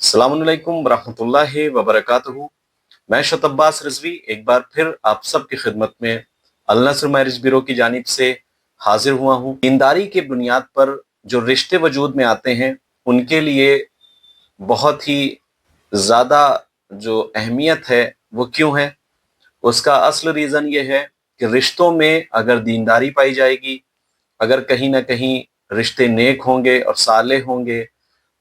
अस्सलामुअलैकुम वरहमतुल्लाहि वबरकातुहू। मैं शत अब्बास रिजवी एक बार फिर आप सबकी खिदमत में अल नस्र मैरिज ब्यूरो की जानिब से हाजिर हुआ हूँ। दीनदारी के बुनियाद पर जो रिश्ते वजूद में आते हैं उनके लिए बहुत ही ज़्यादा जो अहमियत है वो क्यों है, उसका असल रीज़न ये है कि रिश्तों में अगर दीनदारी पाई जाएगी, अगर कहीं ना कहीं रिश्ते नेक होंगे और साले होंगे,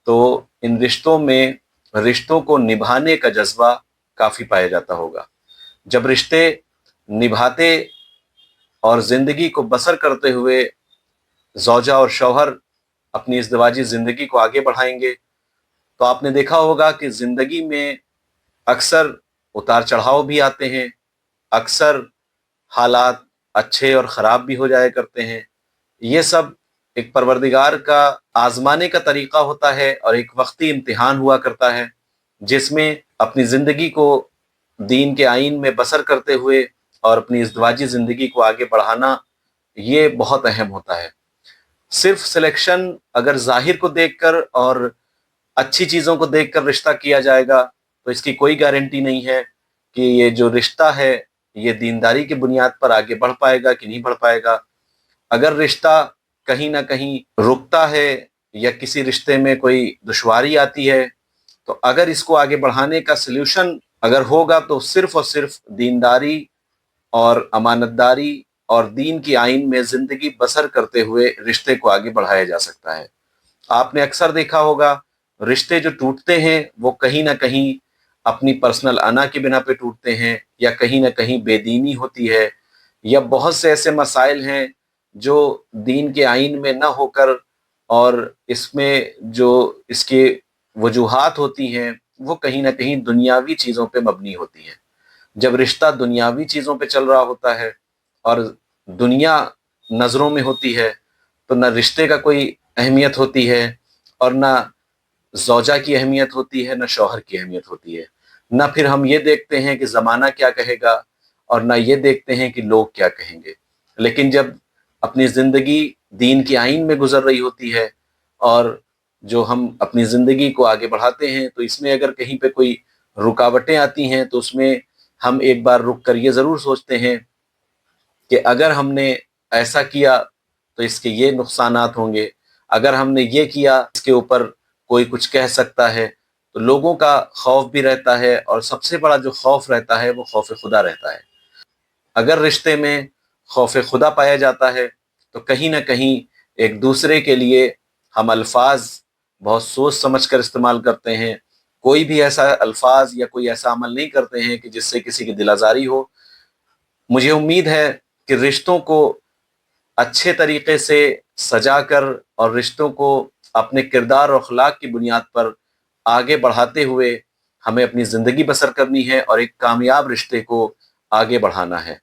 तो इन रिश्तों में रिश्तों को निभाने का जज्बा काफ़ी पाया जाता होगा। जब रिश्ते निभाते और ज़िंदगी को बसर करते हुए ज़ौजा और शौहर अपनी इज़्दिवाजी ज़िंदगी को आगे बढ़ाएंगे, तो आपने देखा होगा कि ज़िंदगी में अक्सर उतार चढ़ाव भी आते हैं, अक्सर हालात अच्छे और ख़राब भी हो जाया करते हैं। ये सब एक परवरदिगार का आजमाने का तरीक़ा होता है और एक वक्ती इम्तिहान हुआ करता है, जिसमें अपनी ज़िंदगी को दीन के आइन में बसर करते हुए और अपनी इज़्दिवाजी ज़िंदगी को आगे बढ़ाना ये बहुत अहम होता है। सिर्फ सिलेक्शन अगर ज़ाहिर को देखकर और अच्छी चीज़ों को देखकर रिश्ता किया जाएगा तो इसकी कोई गारंटी नहीं है कि ये जो रिश्ता है ये दीनदारी की बुनियाद पर आगे बढ़ पाएगा कि नहीं बढ़ पाएगा। अगर रिश्ता कहीं ना कहीं रुकता है या किसी रिश्ते में कोई दुश्वारी आती है, तो अगर इसको आगे बढ़ाने का सल्यूशन अगर होगा तो सिर्फ और सिर्फ दीनदारी और अमानतदारी और दीन की आइन में ज़िंदगी बसर करते हुए रिश्ते को आगे बढ़ाया जा सकता है। आपने अक्सर देखा होगा रिश्ते जो टूटते हैं वो कहीं ना कहीं अपनी पर्सनल अना की बिना पे टूटते हैं, या कहीं ना कहीं बेदीनी होती है, या बहुत से ऐसे मसाइल हैं जो दीन के आइन में ना होकर और इसमें जो इसके वजूहात होती हैं वो कहीं ना कहीं दुनियावी चीज़ों पे मबनी होती हैं। जब रिश्ता दुनियावी चीज़ों पे चल रहा होता है और दुनिया नज़रों में होती है, तो ना रिश्ते का कोई अहमियत होती है और ना ज़ौजा की अहमियत होती है, ना शौहर की अहमियत होती है। ना फिर हम ये देखते हैं कि ज़माना क्या कहेगा और ना ये देखते हैं कि लोग क्या कहेंगे। लेकिन जब अपनी ज़िंदगी दीन की आइन में गुजर रही होती है और जो हम अपनी ज़िंदगी को आगे बढ़ाते हैं, तो इसमें अगर कहीं पे कोई रुकावटें आती हैं तो उसमें हम एक बार रुक कर ये ज़रूर सोचते हैं कि अगर हमने ऐसा किया तो इसके ये नुकसानात होंगे, अगर हमने ये किया इसके ऊपर कोई कुछ कह सकता है। तो लोगों का खौफ भी रहता है और सबसे बड़ा जो खौफ रहता है वो खौफ खुदा रहता है। अगर रिश्ते में खौफ खुदा पाया जाता है तो कहीं ना कहीं एक दूसरे के लिए हम अल्फाज बहुत सोच समझ कर इस्तेमाल करते हैं। कोई भी ऐसा अल्फाज या कोई ऐसा अमल नहीं करते हैं कि जिससे किसी की दिल आज़ारी हो। मुझे उम्मीद है कि रिश्तों को अच्छे तरीके से सजा कर और रिश्तों को अपने किरदार और अखलाक की बुनियाद पर आगे बढ़ाते हुए हमें अपनी ज़िंदगी बसर करनी है और एक कामयाब रिश्ते को आगे बढ़ाना है।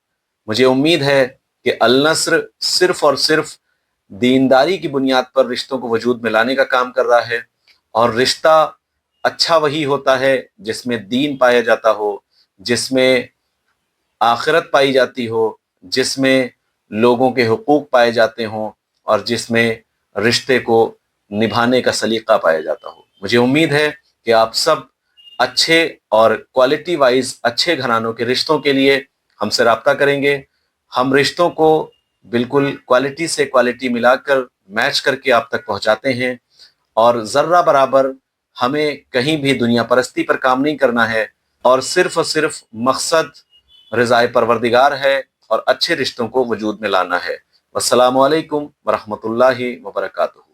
मुझे उम्मीद है कि अल नस्र सिर्फ और सिर्फ दीनदारी की बुनियाद पर रिश्तों को वजूद में लाने का काम कर रहा है, और रिश्ता अच्छा वही होता है जिसमें दीन पाया जाता हो, जिसमें आखिरत पाई जाती हो, जिसमें लोगों के हुकूक पाए जाते हों और जिसमें रिश्ते को निभाने का सलीका पाया जाता हो। मुझे उम्मीद है कि आप सब अच्छे और क्वालिटी वाइज अच्छे घरानों के रिश्तों के लिए हमसे रब्ता करेंगे। हम रिश्तों को बिल्कुल क्वालिटी से क्वालिटी मिलाकर मैच करके आप तक पहुंचाते हैं, और ज़र्रा बराबर हमें कहीं भी दुनिया परस्ती पर काम नहीं करना है और सिर्फ मकसद रज़ाए परवरदिगार है और अच्छे रिश्तों को वजूद में लाना है। वस्सलामु अलैकुम वरहमतुल्लाहि वबरकातुहू।